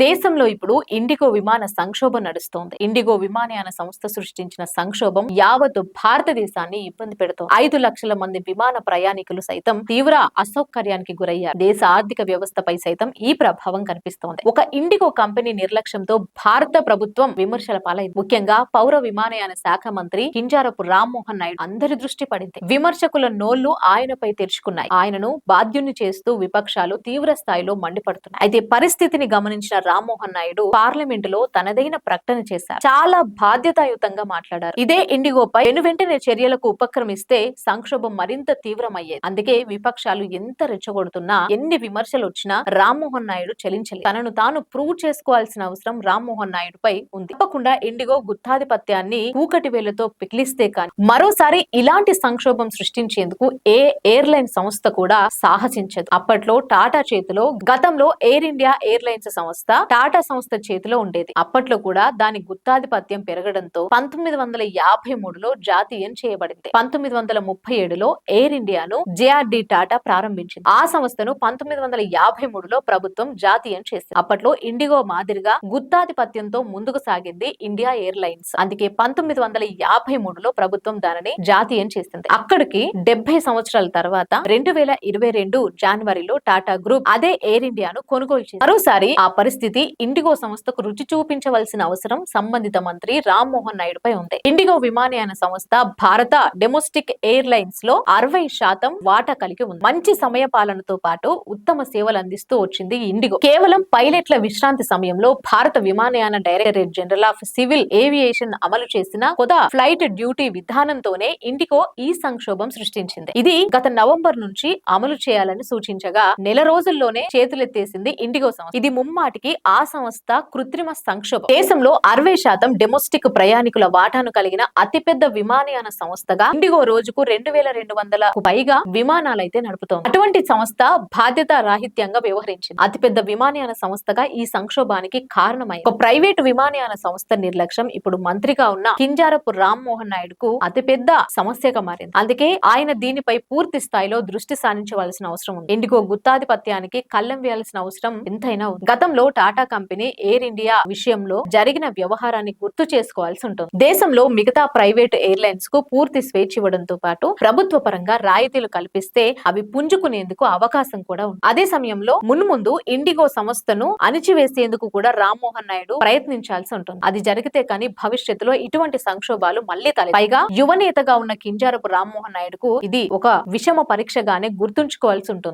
దేశంలో ఇప్పుడు ఇండిగో విమాన సంక్షోభం నడుస్తోంది. ఇండిగో విమానయాన సంస్థ సృష్టించిన సంక్షోభం యావత్ భారతదేశాన్ని ఇబ్బంది పెడుతోంది. 5 లక్షల మంది విమాన ప్రయాణికులు సైతం తీవ్ర అసౌకర్యానికి గురయ్యారు. దేశ ఆర్థిక వ్యవస్థపై సైతం ఈ ప్రభావం కనిపిస్తోంది. ఒక ఇండిగో కంపెనీ నిర్లక్ష్యంతో భారత ప్రభుత్వం విమర్శల పాలైంది. ముఖ్యంగా పౌర విమానయాన శాఖ మంత్రి కింజారపు రామ్మోహన్ నాయుడు అందరి దృష్టి పడింది. విమర్శకుల నోళ్లు ఆయనపై తెరుచుకున్నాయి. ఆయనను బాధ్యుని చేస్తూ విపక్షాలు తీవ్ర స్థాయిలో మండిపడుతున్నాయి. అయితే పరిస్థితిని గమనించిన రామ్మోహన్ నాయుడు పార్లమెంటులో తనదైన ప్రకటన చేశారు. చాలా బాధ్యతాయుతంగా మాట్లాడారు. ఇదే ఇండిగోపై వెనువెంటనే చర్యలకు ఉపక్రమిస్తే సంక్షోభం మరింత తీవ్రమయ్యేది. అందుకే విపక్షాలు ఎంత రెచ్చగొడుతున్నా, ఎన్ని విమర్శలు వచ్చినా రామ్మోహన్ నాయుడు చలించలేదు. తనను తాను ప్రూవ్ చేసుకోవాల్సిన అవసరం రామ్మోహన్ నాయుడుపై ఉంది. తప్పకుండా ఇండిగో గుత్తాధిపత్యాన్ని కూకటి వేలతో పికిలిస్తే కానీ మరోసారి ఇలాంటి సంక్షోభం సృష్టించేందుకు ఏ ఎయిర్లైన్ సంస్థ కూడా సాహసించదు. అప్పట్లో టాటా చేతిలో, గతంలో ఎయిర్ ఇండియా ఎయిర్లైన్స్ సంస్థ టాటా సంస్థ చేతిలో ఉండేది. అప్పట్లో కూడా దాని గుత్తాధిపత్యం పెరగడంతో 1953లో జాతీయం చేయబడింది. 1937లో ఎయిర్ ఇండియాను జేఆర్డీ టాటా ప్రారంభించింది. ఆ సంస్థను 1953లో ప్రభుత్వం జాతీయం చేసింది. అప్పట్లో ఇండిగో మాదిరిగా గుత్తాధిపత్యంతో ముందుకు సాగింది ఇండియా ఎయిర్లైన్స్. అందుకే 1953లో ప్రభుత్వం దానిని జాతీయం చేసింది. అక్కడికి 70 సంవత్సరాల తర్వాత 2022 జనవరిలో టాటా గ్రూప్ అదే ఎయిర్ ఇండియాను కొనుగోలు చేసింది. మరోసారి ఆ పరిస్థితి ఇండిగో సంస్థకు రుచి చూపించవలసిన అవసరం సంబంధిత మంత్రి రామ్మోహన్ నాయుడుపై ఉంది. ఇండిగో విమానయాన సంస్థ భారత డొమెస్టిక్ ఎయిర్లైన్స్ లో 60% వాటా కలిగి ఉంది. మంచి సమయ పాలనతో పాటు ఉత్తమ సేవలు అందిస్తూ వచ్చింది ఇండిగో. కేవలం పైలట్ల విశ్రాంతి సమయంలో భారత విమానయాన directorate general of civil aviation అమలు చేసిన కొత్త ఫ్లైట్ డ్యూటీ విధానంతోనే ఇండిగో ఈ సంక్షోభం సృష్టించింది. ఇది గత నవంబర్ నుంచి అమలు చేయాలని సూచించగా నెల రోజుల్లోనే చేతులెత్తేసింది ఇండిగో సంస్థ. ఇది ముమ్మాటికి ఆ సంస్థ కృత్రిమ సంక్షోభం. దేశంలో 60% డొమెస్టిక్ ప్రయాణికుల వాటాను కలిగిన అతిపెద్ద విమానయాన సంస్థగా ఇండిగో రోజుకు 2200కు పైగా విమానాలైతే నడుపుతోంది. అటువంటి సంస్థ బాధ్యత రాహిత్యంగా వ్యవహరించింది. అతిపెద్ద విమానయాన సంస్థగా ఈ సంక్షోభానికి కారణమైంది. ఒక ప్రైవేటు విమానయాన సంస్థ నిర్లక్ష్యం ఇప్పుడు మంత్రిగా ఉన్న కింజారపు రామ్మోహన్ నాయుడుకు అతిపెద్ద సమస్యగా మారింది. అందుకే ఆయన దీనిపై పూర్తి స్థాయిలో దృష్టి సారించవలసిన అవసరం ఉంది. ఇండిగో గుత్తాధిపత్యానికి కళ్ళెం వేయాల్సిన అవసరం ఎంతైనా ఉంది. గతంలో టాటా కంపెనీ ఎయిర్ ఇండియా విషయంలో జరిగిన వ్యవహారాన్ని గుర్తు చేసుకోవాల్సి ఉంటుంది. దేశంలో మిగతా ప్రైవేట్ ఎయిర్లైన్స్ కు పూర్తి స్వేచ్ఛ ఇవ్వడంతో పాటు ప్రభుత్వ పరంగా రాయితీలు కల్పిస్తే అవి పుంజుకునేందుకు అవకాశం కూడా ఉంది. అదే సమయంలో మున్ముందు ఇండిగో సంస్థను అణిచివేసేందుకు కూడా రామ్మోహన్ నాయుడు ప్రయత్నించాల్సి ఉంటుంది. అది జరిగితే కానీ భవిష్యత్తులో ఇటువంటి సంక్షోభాలు మళ్లీ పైగా యువనేతగా ఉన్న కింజారపు రామ్మోహన్ నాయుడుకు ఇది ఒక విషమ పరీక్షగానే గుర్తుంచుకోవాల్సి ఉంటుంది.